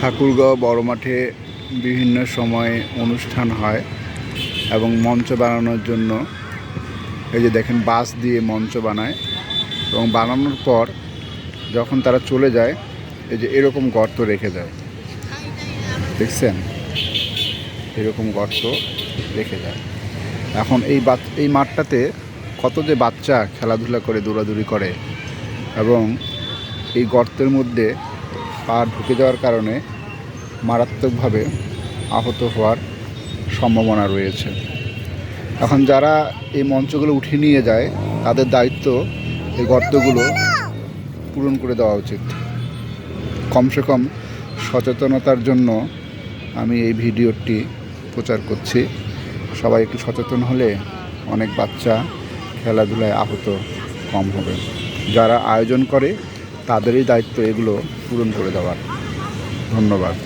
ঠাকুরগাঁও বড় মাঠে বিভিন্ন সময়ে অনুষ্ঠান হয় এবং মঞ্চ বানানোর জন্য এই যে দেখেন বাঁশ দিয়ে মঞ্চ বানায় এবং বানানোর পর যখন তারা চলে যায় এই যে এরকম গর্ত রেখে যায়, দেখছেন, এরকম গর্ত রেখে যায়। এখন এই মাঠটাতে কত যে বাচ্চা খেলাধুলা করে, দৌড়াদৌড়ি করে এবং এই গর্তের মধ্যে পা ঢুকে যাওয়ার কারণে মারাত্মকভাবে আহত হওয়ার সম্ভাবনা রয়েছে। এখন যারা এই মঞ্চগুলো উঠিয়ে নিয়ে যায় তাদের দায়িত্ব এই গর্তগুলো পূরণ করে দেওয়া উচিত। কমসে কম সচেতনতার জন্য আমি এই ভিডিওটি প্রচার করছি। সবাই একটু সচেতন হলে অনেক বাচ্চা খেলাধুলায় আহত কম হবে। যারা আয়োজন করে তাদেরই দায়িত্ব এগুলো পূরণ করে দেওয়ার। ধন্যবাদ।